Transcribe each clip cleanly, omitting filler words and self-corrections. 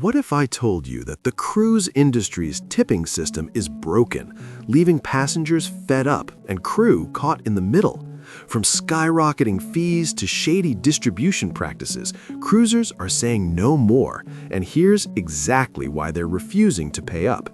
What if I told you that the cruise industry's tipping system is broken, leaving passengers fed up and crew caught in the middle? From skyrocketing fees to shady distribution practices, cruisers are saying no more, and here's exactly why they're refusing to pay up.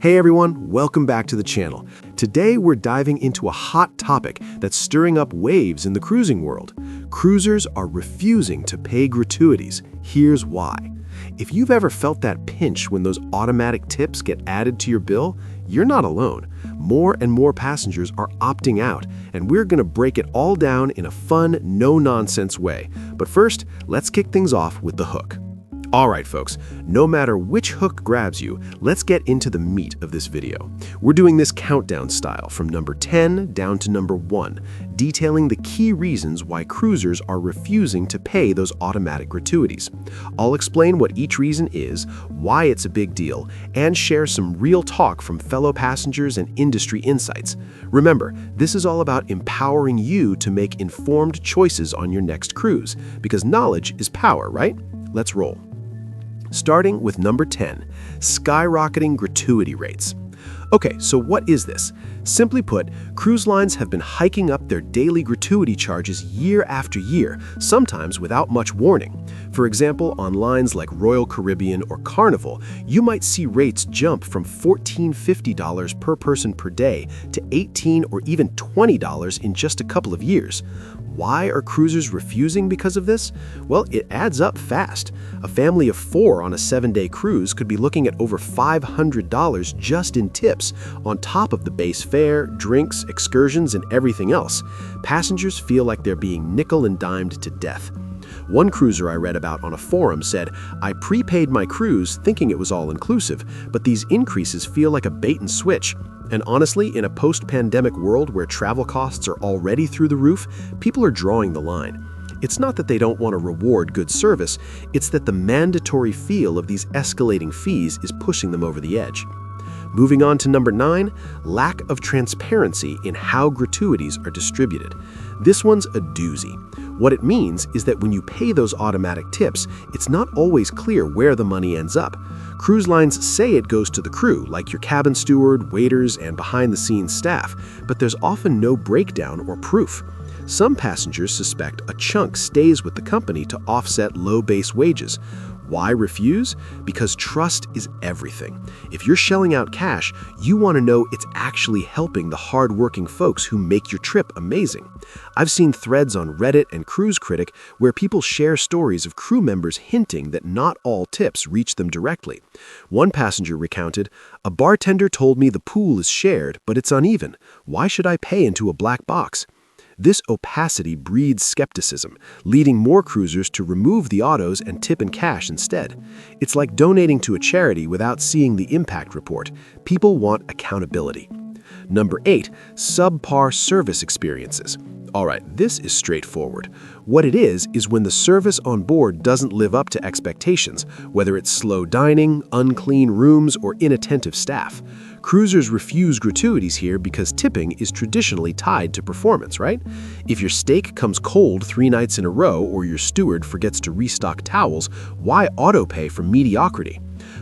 Hey everyone, welcome back to the channel. Today we're diving into a hot topic that's stirring up waves in the cruising world. Cruisers are refusing to pay gratuities. Here's why. If you've ever felt that pinch when those automatic tips get added to your bill, you're not alone. More and more passengers are opting out, and we're going to break it all down in a fun, no-nonsense way. But first, let's kick things off with the hook. All right, folks, no matter which hook grabs you, let's get into the meat of this video. We're doing this countdown style from number 10 down to number 1, detailing the key reasons why cruisers are refusing to pay those automatic gratuities. I'll explain what each reason is, why it's a big deal, and share some real talk from fellow passengers and industry insights. Remember, this is all about empowering you to make informed choices on your next cruise, because knowledge is power, right? Let's roll. Starting with number 10, skyrocketing gratuity rates. Okay, so what is this? Simply put, cruise lines have been hiking up their daily gratuity charges year after year, sometimes without much warning. For example, on lines like Royal Caribbean or Carnival, you might see rates jump from $14.50 per person per day to $18 or even $20 in just a couple of years. Why are cruisers refusing because of this? Well, it adds up fast. A family of 4 on a 7-day cruise could be looking at over $500 just in tips, on top of the base fare, drinks, excursions, and everything else. Passengers feel like they're being nickel and dimed to death. One cruiser I read about on a forum said, "I prepaid my cruise thinking it was all-inclusive, but these increases feel like a bait and switch." And honestly, in a post-pandemic world where travel costs are already through the roof, people are drawing the line. It's not that they don't want to reward good service, it's that the mandatory feel of these escalating fees is pushing them over the edge. Moving on to number 9, lack of transparency in how gratuities are distributed. This one's a doozy. What it means is that when you pay those automatic tips, it's not always clear where the money ends up. Cruise lines say it goes to the crew, like your cabin steward, waiters, and behind-the-scenes staff, but there's often no breakdown or proof. Some passengers suspect a chunk stays with the company to offset low base wages. Why refuse? Because trust is everything. If you're shelling out cash, you want to know it's actually helping the hard-working folks who make your trip amazing. I've seen threads on Reddit and Cruise Critic where people share stories of crew members hinting that not all tips reach them directly. One passenger recounted, "A bartender told me the pool is shared, but it's uneven. Why should I pay into a black box?" This opacity breeds skepticism, leading more cruisers to remove the autos and tip in cash instead. It's like donating to a charity without seeing the impact report. People want accountability. Number 8, subpar service experiences. All right, this is straightforward. What it is when the service on board doesn't live up to expectations, whether it's slow dining, unclean rooms, or inattentive staff. Cruisers refuse gratuities here because tipping is traditionally tied to performance, right? If your steak comes cold 3 nights in a row or your steward forgets to restock towels, why autopay for mediocrity?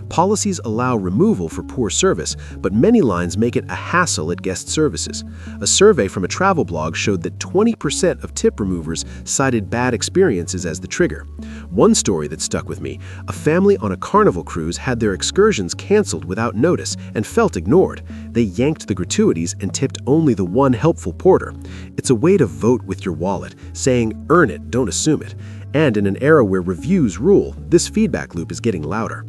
Policies allow removal for poor service, but many lines make it a hassle at guest services. A survey from a travel blog showed that 20% of tip removers cited bad experiences as the trigger. One story that stuck with me, a family on a Carnival cruise had their excursions canceled without notice and felt ignored. They yanked the gratuities and tipped only the one helpful porter. It's a way to vote with your wallet, saying, "Earn it, don't assume it." And in an era where reviews rule, this feedback loop is getting louder.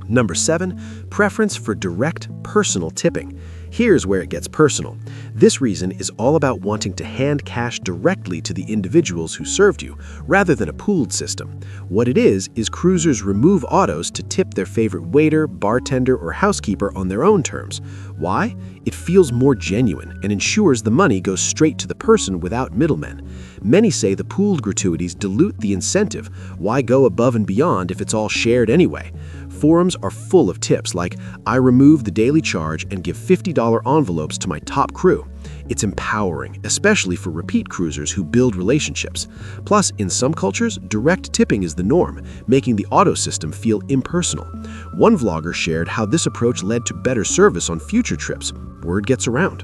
Number 7, preference for direct, personal tipping. Here's where it gets personal. This reason is all about wanting to hand cash directly to the individuals who served you, rather than a pooled system. What it is cruisers remove autos to tip their favorite waiter, bartender, or housekeeper on their own terms. Why? It feels more genuine and ensures the money goes straight to the person without middlemen. Many say the pooled gratuities dilute the incentive. Why go above and beyond if it's all shared anyway? Forums are full of tips like, I remove the daily charge and give $50 envelopes to my top crew. It's empowering, especially for repeat cruisers who build relationships. Plus, in some cultures, direct tipping is the norm, making the auto system feel impersonal. One vlogger shared how this approach led to better service on future trips. Word gets around.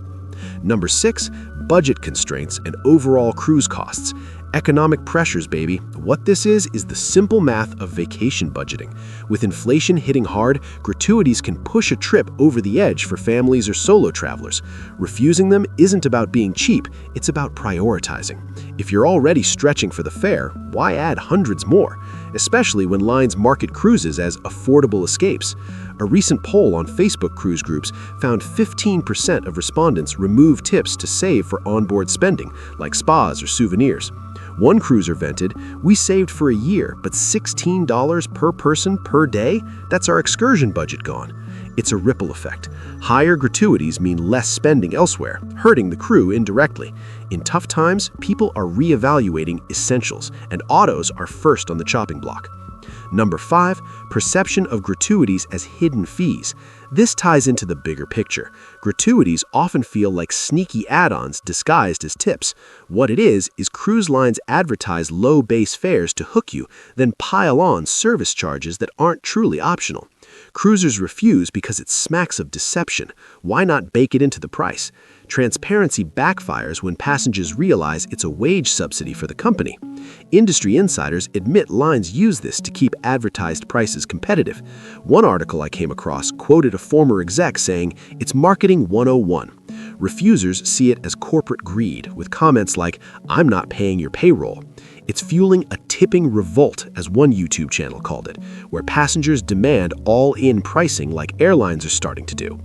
Number 6, budget constraints and overall cruise costs. Economic pressures, baby. What this is the simple math of vacation budgeting. With inflation hitting hard, gratuities can push a trip over the edge for families or solo travelers. Refusing them isn't about being cheap, it's about prioritizing. If you're already stretching for the fare, why add hundreds more? Especially when lines market cruises as affordable escapes. A recent poll on Facebook cruise groups found 15% of respondents remove tips to save for onboard spending, like spas or souvenirs. One cruiser vented, "We saved for a year, but $16 per person per day? That's our excursion budget gone." It's a ripple effect. Higher gratuities mean less spending elsewhere, hurting the crew indirectly. In tough times, people are reevaluating essentials, and autos are first on the chopping block. Number 5, perception of gratuities as hidden fees. This ties into the bigger picture. Gratuities often feel like sneaky add-ons disguised as tips. What it is cruise lines advertise low base fares to hook you, then pile on service charges that aren't truly optional. Cruisers refuse because it smacks of deception. Why not bake it into the price? Transparency backfires when passengers realize it's a wage subsidy for the company. Industry insiders admit lines use this to keep advertised prices competitive. One article I came across quoted a former exec saying, "It's marketing 101. Refusers see it as corporate greed, with comments like, "I'm not paying your payroll." It's fueling a tipping revolt, as one YouTube channel called it, where passengers demand all-in pricing like airlines are starting to do.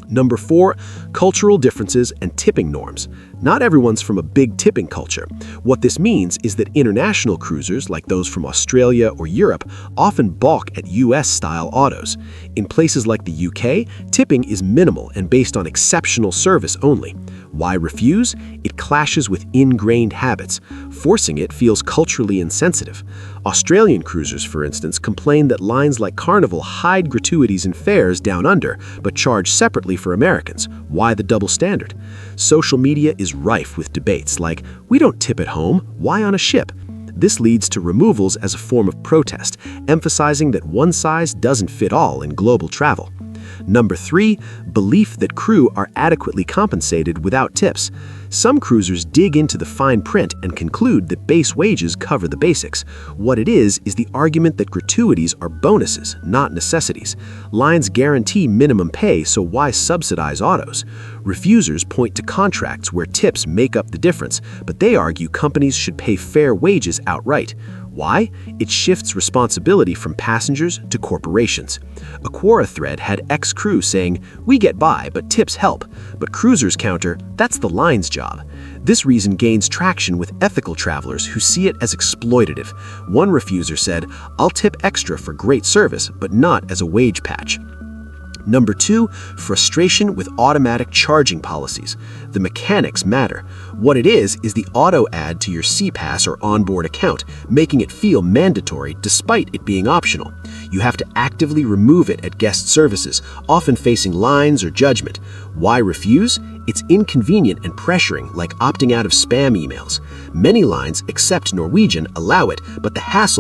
Number 4, cultural differences and tipping norms. Not everyone's from a big tipping culture. What this means is that international cruisers, like those from Australia or Europe, often balk at US-style autos. In places like the UK, tipping is minimal and based on exceptional service only. Why refuse? It clashes with ingrained habits. Forcing it feels culturally insensitive. Australian cruisers, for instance, complain that lines like Carnival hide gratuities and fares down under, but charge separately for Americans. Why the double standard? Social media is rife with debates like, "We don't tip at home, why on a ship?" This leads to removals as a form of protest, emphasizing that one size doesn't fit all in global travel. Number 3, belief that crew are adequately compensated without tips. Some cruisers dig into the fine print and conclude that base wages cover the basics. What it is the argument that gratuities are bonuses, not necessities. Lines guarantee minimum pay, so why subsidize autos? Refusers point to contracts where tips make up the difference, but they argue companies should pay fair wages outright. Why? It shifts responsibility from passengers to corporations. A Quora thread had ex-crew saying, "We get by, but tips help." But cruisers counter, "That's the line's job." This reason gains traction with ethical travelers who see it as exploitative. One refuser said, "I'll tip extra for great service, but not as a wage patch." Number 2, frustration with automatic charging policies. The mechanics matter. What it is the auto add to your SeaPass or onboard account, making it feel mandatory despite it being optional. You have to actively remove it at guest services, often facing lines or judgment. Why refuse? It's inconvenient and pressuring, like opting out of spam emails. Many lines, except Norwegian, allow it, but the hassle